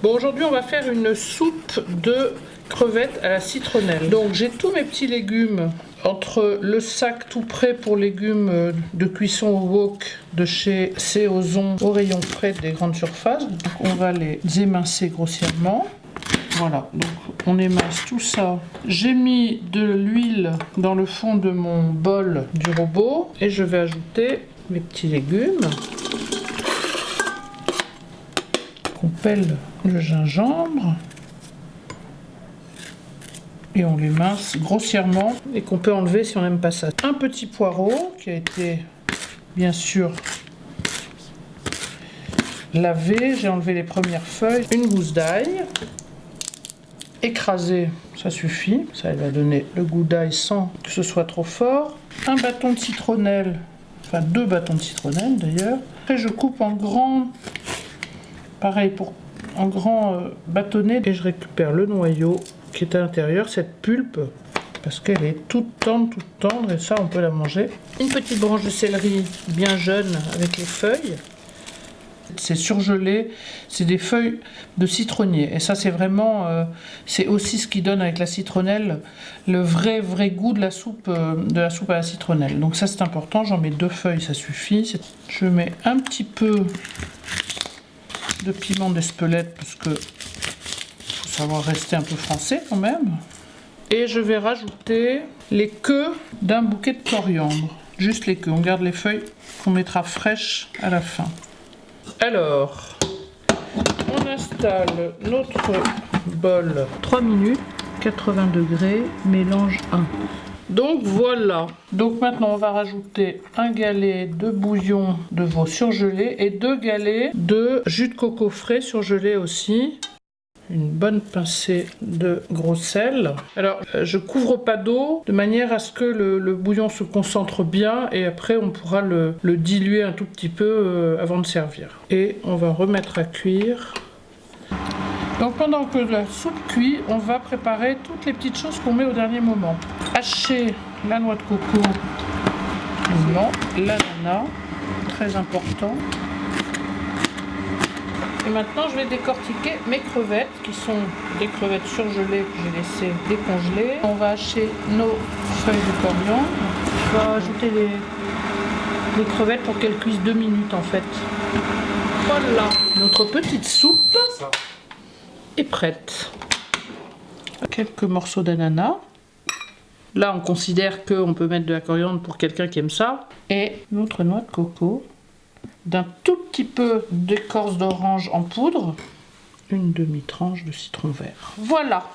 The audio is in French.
Bon, aujourd'hui on va faire une soupe de crevettes à la citronnelle. Donc j'ai tous mes petits légumes entre le sac tout prêt pour légumes de cuisson au wok de chez C. Ozon au rayon frais des grandes surfaces. Donc on va les émincer grossièrement. Voilà, donc on émince tout ça. J'ai mis de l'huile dans le fond de mon bol du robot et je vais ajouter mes petits légumes. On pèle le gingembre et on l'émince grossièrement et qu'on peut enlever si on n'aime pas ça. Un petit poireau qui a été bien sûr lavé, j'ai enlevé les premières feuilles, une gousse d'ail, écrasé, ça suffit, ça va donner le goût d'ail sans que ce soit trop fort, un bâton de citronnelle, enfin 2 bâtons de citronnelle d'ailleurs. Après je coupe en grand, pareil en grand bâtonnet, et je récupère le noyau qui est à l'intérieur, cette pulpe, parce qu'elle est toute tendre, et ça on peut la manger. Une petite branche de céleri bien jeune avec les feuilles. C'est surgelé, c'est des feuilles de citronnier. Et ça c'est vraiment, c'est aussi ce qui donne avec la citronnelle le vrai goût de la soupe à la citronnelle. Donc ça c'est important, j'en mets 2 feuilles, ça suffit. Je mets un petit peu de piment d'Espelette parce que faut savoir rester un peu français quand même. Et je vais rajouter les queues d'un bouquet de coriandre. Juste les queues, on garde les feuilles qu'on mettra fraîches à la fin. Alors, on installe notre bol 3 minutes, 80 degrés, mélange 1. Donc voilà. Donc maintenant on va rajouter un galet de bouillon de veau surgelé et 2 galets de jus de coco frais surgelé aussi. Une bonne pincée de gros sel. Alors, je couvre pas d'eau de manière à ce que le bouillon se concentre bien et après on pourra le diluer un tout petit peu avant de servir. Et on va remettre à cuire. Donc pendant que la soupe cuit, on va préparer toutes les petites choses qu'on met au dernier moment. Hacher la noix de coco, l'ananas, très important. Et maintenant, je vais décortiquer mes crevettes, qui sont des crevettes surgelées que j'ai laissées décongeler. On va hacher nos feuilles de coriandre. Je vais ajouter les crevettes pour qu'elles cuisent 2 minutes en fait. Voilà, notre petite soupe est prête. Quelques morceaux d'ananas. Là, on considère qu'on peut mettre de la coriandre pour quelqu'un qui aime ça. Et notre noix de coco. D'un tout petit peu d'écorce d'orange en poudre, une demi-tranche de citron vert. Voilà!